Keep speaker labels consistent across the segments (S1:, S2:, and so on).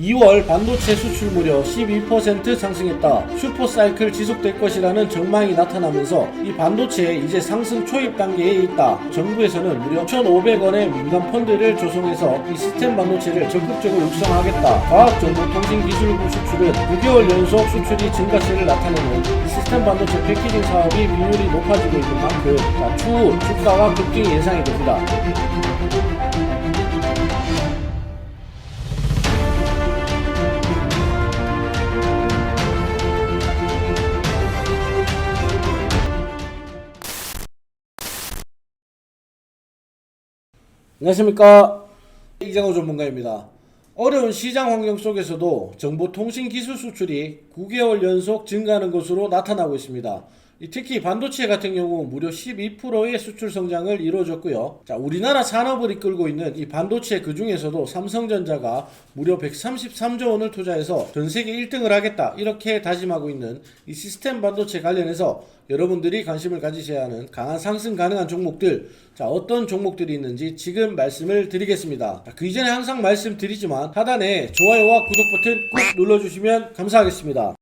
S1: 2월 반도체 수출 무려 12% 상승했다. 슈퍼사이클 지속될 것이라는 전망이 나타나면서 이 반도체 이제 상승 초입 단계에 있다. 정부에서는 무려 1,500원의 민간 펀드를 조성해서 이 시스템 반도체를 적극적으로 육성하겠다. 과학정보통신기술부 수출은 9개월 연속 수출이 증가세를 나타내는 이 시스템 반도체 패키징 사업이 비율이 높아지고 있는 만큼 추후 주가가 급등이 예상이 됩니다. 안녕하십니까, 이장호 전문가입니다. 어려운 시장 환경 속에서도 정보통신기술 수출이 9개월 연속 증가하는 것으로 나타나고 있습니다. 특히 반도체 같은 경우 무려 12%의 수출 성장을 이루어졌고요. 우리나라 산업을 이끌고 있는 이 반도체 그 중에서도 삼성전자가 무려 133조 원을 투자해서 전세계 1등을 하겠다 이렇게 다짐하고 있는 이 시스템 반도체 관련해서 여러분들이 관심을 가지셔야 하는 강한 상승 가능한 종목들, 어떤 종목들이 있는지 지금 말씀을 드리겠습니다. 그 이전에 항상 말씀드리지만 하단에 좋아요와 구독 버튼 꾹 눌러주시면 감사하겠습니다.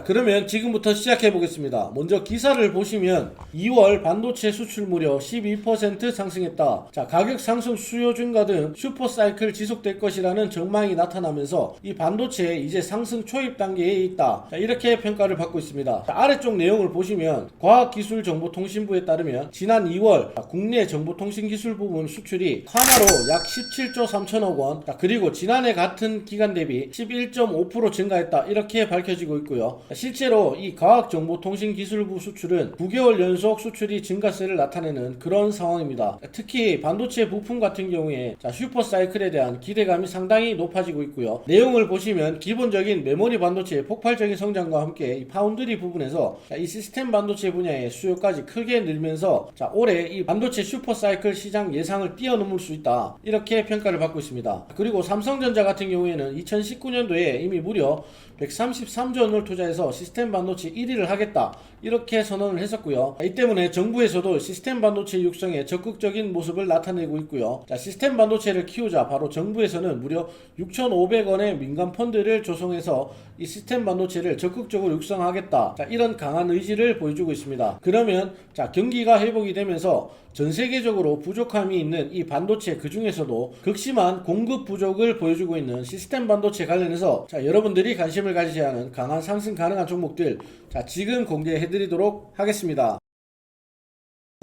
S1: 그러면 지금부터 시작해 보겠습니다. 먼저 기사를 보시면 2월 반도체 수출 무려 12% 상승했다. 가격 상승, 수요 증가 등 슈퍼사이클 지속될 것이라는 전망이 나타나면서 이 반도체 이제 상승 초입 단계에 있다. 이렇게 평가를 받고 있습니다. 아래쪽 내용을 보시면 과학기술정보통신부에 따르면 지난 2월 국내 정보통신기술 부분 수출이 하나로 약 17조 3천억 원, 그리고 지난해 같은 기간 대비 11.5% 증가했다. 이렇게 밝혀지고 있고요. 실제로 이 과학정보통신기술부 수출은 9개월 연속 수출이 증가세를 나타내는 그런 상황입니다. 특히 반도체 부품 같은 경우에 슈퍼사이클에 대한 기대감이 상당히 높아지고 있고요. 내용을 보시면 기본적인 메모리 반도체의 폭발적인 성장과 함께 이 파운드리 부분에서 이 시스템 반도체 분야의 수요까지 크게 늘면서 올해 이 반도체 슈퍼사이클 시장 예상을 뛰어넘을 수 있다. 이렇게 평가를 받고 있습니다. 그리고 삼성전자 같은 경우에는 2019년도에 이미 무려 133조 원을 투자해서 시스템 반도체 1위를 하겠다 이렇게 선언을 했었고요. 이 때문에 정부에서도 시스템 반도체 육성에 적극적인 모습을 나타내고 있고요. 시스템 반도체를 키우자 바로 정부에서는 무려 6,500원의 민간 펀드를 조성해서 이 시스템 반도체를 적극적으로 육성하겠다, 이런 강한 의지를 보여주고 있습니다. 그러면 경기가 회복이 되면서 전 세계적으로 부족함이 있는 이 반도체 그 중에서도 극심한 공급 부족을 보여주고 있는 시스템 반도체 관련해서 여러분들이 관심을 가지셔야 하는 강한 상승 가능한 종목들 지금 공개해 드리도록 하겠습니다.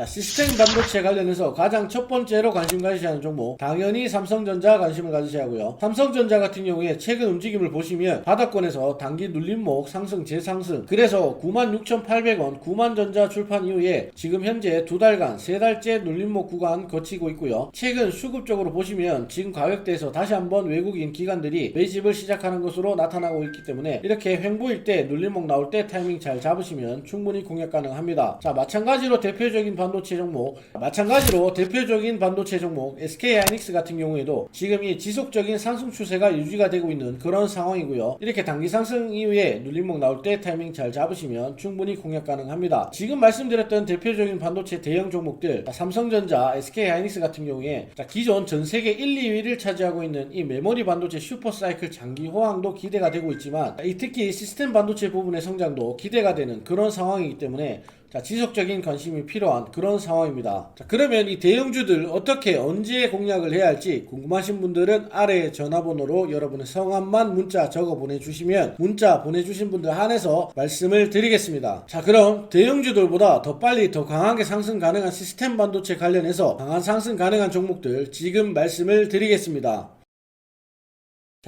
S1: 시스템 반도체 관련해서 가장 첫 번째로 관심 가지셔야 하는 종목, 당연히 삼성전자 관심을 가지셔야 하고요. 삼성전자 같은 경우에 최근 움직임을 보시면 바닥권에서 단기 눌림목 상승 재상승, 그래서 96,800원 9만전자 출판 이후에 지금 현재 2달간 3달째 눌림목 구간 거치고 있고요. 최근 수급적으로 보시면 지금 가격대에서 다시 한번 외국인 기관들이 매집을 시작하는 것으로 나타나고 있기 때문에 이렇게 횡보일 때 눌림목 나올 때 타이밍 잘 잡으시면 충분히 공략 가능합니다. 마찬가지로 대표적인 반도체 종목 SK하이닉스 같은 경우에도 지금 이 지속적인 상승 추세가 유지가 되고 있는 그런 상황이고요. 이렇게 단기 상승 이후에 눌림목 나올 때 타이밍 잘 잡으시면 충분히 공략 가능합니다. 지금 말씀드렸던 대표적인 반도체 대형 종목들, 삼성전자, SK하이닉스 같은 경우에 기존 전세계 1, 2위를 차지하고 있는 이 메모리 반도체 슈퍼사이클 장기 호황도 기대가 되고 있지만 특히 시스템 반도체 부분의 성장도 기대가 되는 그런 상황이기 때문에 지속적인 관심이 필요한 그런 상황입니다. 그러면 이 대형주들 어떻게 언제 공략을 해야 할지 궁금하신 분들은 아래 전화번호로 여러분의 성함만 문자 적어 보내주시면 문자 보내주신 분들 한해서 말씀을 드리겠습니다. 그럼 대형주들보다 더 빨리 더 강하게 상승 가능한 시스템 반도체 관련해서 강한 상승 가능한 종목들 지금 말씀을 드리겠습니다.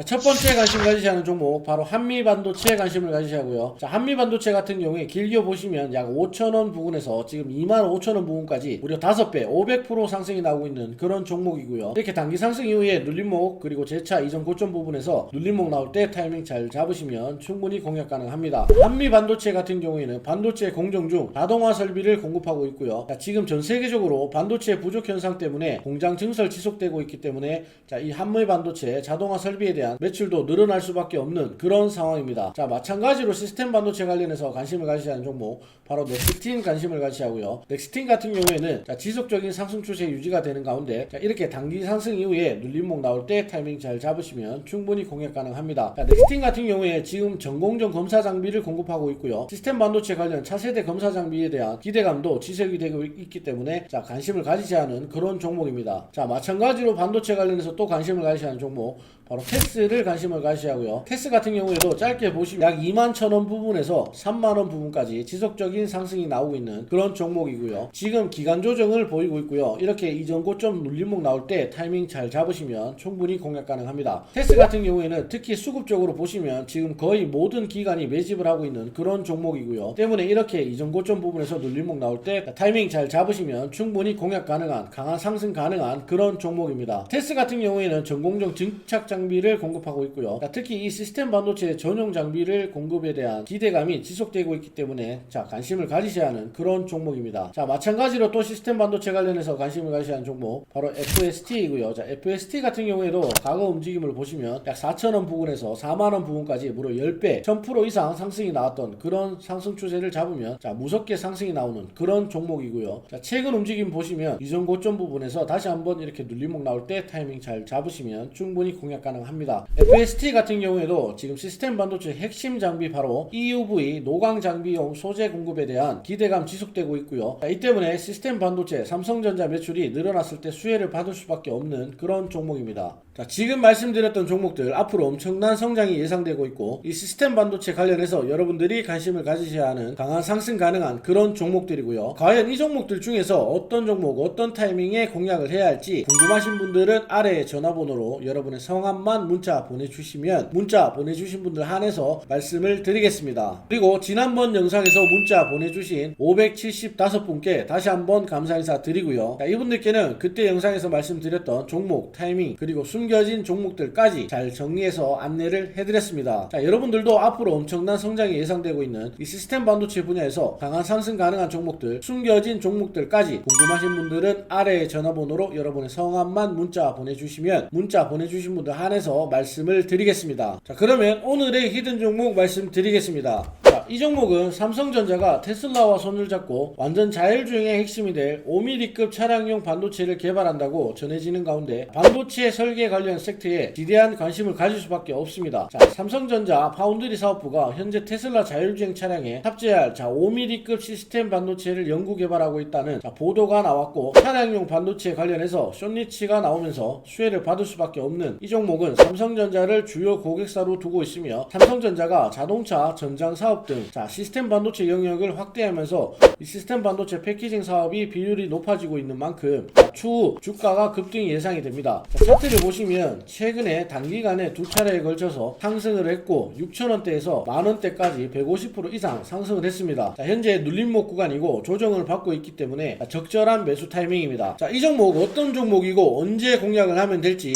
S1: 첫 번째 관심 가지셔야 하는 종목 바로 한미반도체에 관심을 가지셔야 하고요. 한미반도체 같은 경우에 길게 보시면 약 5,000원 부근에서 지금 25,000원 부근까지 무려 5배 500% 상승이 나오고 있는 그런 종목이고요. 이렇게 단기 상승 이후에 눌림목 그리고 재차 이전 고점 부분에서 눌림목 나올 때 타이밍 잘 잡으시면 충분히 공략 가능합니다. 한미반도체 같은 경우에는 반도체 공정 중 자동화 설비를 공급하고 있고요. 지금 전 세계적으로 반도체 부족 현상 때문에 공장 증설 지속되고 있기 때문에 이 한미반도체 자동화 설비에 대한 대한 매출도 늘어날 수밖에 없는 그런 상황입니다. 자, 마찬가지로 시스템 반도체 관련해서 관심을 가지셔야 하는 종목 바로 넥스틴 관심을 가지셔야 하고요. 넥스틴 같은 경우에는 자, 지속적인 상승 추세 유지가 되는 가운데 자, 이렇게 단기 상승 이후에 눌림목 나올 때 타이밍 잘 잡으시면 충분히 공략 가능합니다. 자, 넥스틴 같은 경우에 지금 전공정 검사 장비를 공급하고 있고요. 시스템 반도체 관련 차세대 검사 장비에 대한 기대감도 지속이 되고 있기 때문에 자, 관심을 가지셔야 하는 그런 종목입니다. 자, 마찬가지로 반도체 관련해서 또 관심을 가지셔야 하는 종목 바로 테스를 관심을 가지셔야 하고요. 테스 같은 경우에도 짧게 보시면 약 21,000원 부분에서 3만원 부분까지 지속적인 상승이 나오고 있는 그런 종목이고요. 지금 기간 조정을 보이고 있고요. 이렇게 이전 고점 눌림목 나올 때 타이밍 잘 잡으시면 충분히 공략 가능합니다. 테스 같은 경우에는 특히 수급적으로 보시면 지금 거의 모든 기관이 매집을 하고 있는 그런 종목이고요. 때문에 이렇게 이전 고점 부분에서 눌림목 나올 때 타이밍 잘 잡으시면 충분히 공략 가능한 강한 상승 가능한 그런 종목입니다. 테스 같은 경우에는 전공정 증착 장비를 공급하고 있고요. 특히 이 시스템 반도체 전용 장비를 공급에 대한 기대감이 지속되고 있기 때문에 자, 관심을 가지셔야 하는 그런 종목입니다. 자, 마찬가지로 또 시스템 반도체 관련해서 관심을 가지셔야 하는 종목 바로 FST이고요. 자, FST 같은 경우에도 과거 움직임을 보시면 약 4,000원 부근에서 4만원 부근까지 무려 10배 1000% 이상 상승이 나왔던 그런 상승 추세를 잡으면 자, 무섭게 상승이 나오는 그런 종목이고요. 자, 최근 움직임 보시면 이전 고점 부분에서 다시 한번 이렇게 눌림목 나올 때 타이밍 잘 잡으시면 충분히 공략 가능합니다. FST 같은 경우에도 지금 시스템 반도체 핵심 장비 바로 EUV 노광 장비용 소재 공급에 대한 기대감 지속되고 있고요. 자, 이 때문에 시스템 반도체 삼성전자 매출이 늘어났을 때 수혜를 받을 수밖에 없는 그런 종목입니다. 자, 지금 말씀드렸던 종목들 앞으로 엄청난 성장이 예상되고 있고 이 시스템 반도체 관련해서 여러분들이 관심을 가지셔야 하는 강한 상승 가능한 그런 종목들이고요. 과연 이 종목들 중에서 어떤 종목 어떤 타이밍에 공략을 해야 할지 궁금하신 분들은 아래의 전화번호로 여러분의 성함만 문자 보내주시면 문자 보내주신 분들 한해서 말씀을 드리겠습니다. 그리고 지난번 영상에서 문자 보내주신 575분께 다시 한번 감사 인사 드리고요. 자, 이분들께는 그때 영상에서 말씀드렸던 종목 타이밍 그리고 숨겨진 종목들까지 잘 정리해서 안내를 해드렸습니다. 자, 여러분들도 앞으로 엄청난 성장이 예상되고 있는 이 시스템 반도체 분야에서 강한 상승 가능한 종목들 숨겨진 종목들까지 궁금하신 분들은 아래의 전화번호로 여러분의 성함만 문자 보내주시면 문자 보내주신 분들 한해서 말씀을 드리겠습니다. 자, 그러면 오늘의 히든 종목 말씀드리겠습니다. 자, 이 종목은 삼성전자가 테슬라와 손을 잡고 완전 자율주행의 핵심이 될 5mm급 차량용 반도체를 개발한다고 전해지는 가운데 반도체 설계 관련 섹터에 지대한 관심을 가질 수밖에 없습니다. 자, 삼성전자 파운드리 사업부가 현재 테슬라 자율주행 차량에 탑재할 5mm급 시스템 반도체를 연구 개발하고 있다는 보도가 나왔고 차량용 반도체 관련해서 숏니치가 나오면서 수혜를 받을 수밖에 없는 이 종목은 삼성전자를 주요 고객사로 두고 있으며 삼성전자가 자동차 전장 사업 등 시스템 반도체 영역을 확대하면서 이 시스템 반도체 패키징 사업이 비율이 높아지고 있는 만큼 추후 주가가 급등이 예상이 됩니다. 차트를 보시면 최근에 단기간에 두 차례에 걸쳐서 상승을 했고 6,000원대에서 만원대까지 150% 이상 상승을 했습니다. 자, 현재 눌림목 구간이고 조정을 받고 있기 때문에 적절한 매수 타이밍입니다. 자, 이 종목 어떤 종목이고 언제 공략을 하면 될지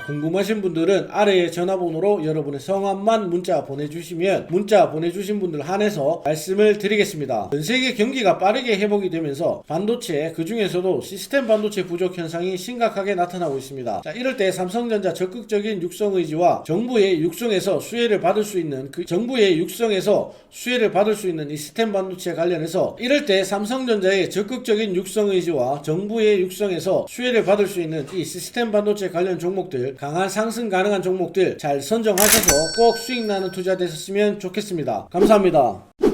S1: 궁금하신 분들은 아래의 전화번호로 여러분의 성함만 문자 보내주시면 문자 보내주신 분들 한해서 말씀을 드리겠습니다. 전세계 경기가 빠르게 회복이 되면서 반도체 그 중에서도 시스템 반도체 부족 현상이 심각하게 나타나고 있습니다. 자, 이럴 때 삼성전자 적극적인 육성 의지와 정부의 육성에서 수혜를 받을 수 있는 이 시스템 반도체 관련해서 이럴 때 삼성전자의 적극적인 육성 의지와 정부의 육성에서 수혜를 받을 수 있는 이 시스템 반도체 관련 종목들 강한 상승 가능한 종목들 잘 선정하셔서 꼭 수익 나는 투자 되셨으면 좋겠습니다. 감사합니다.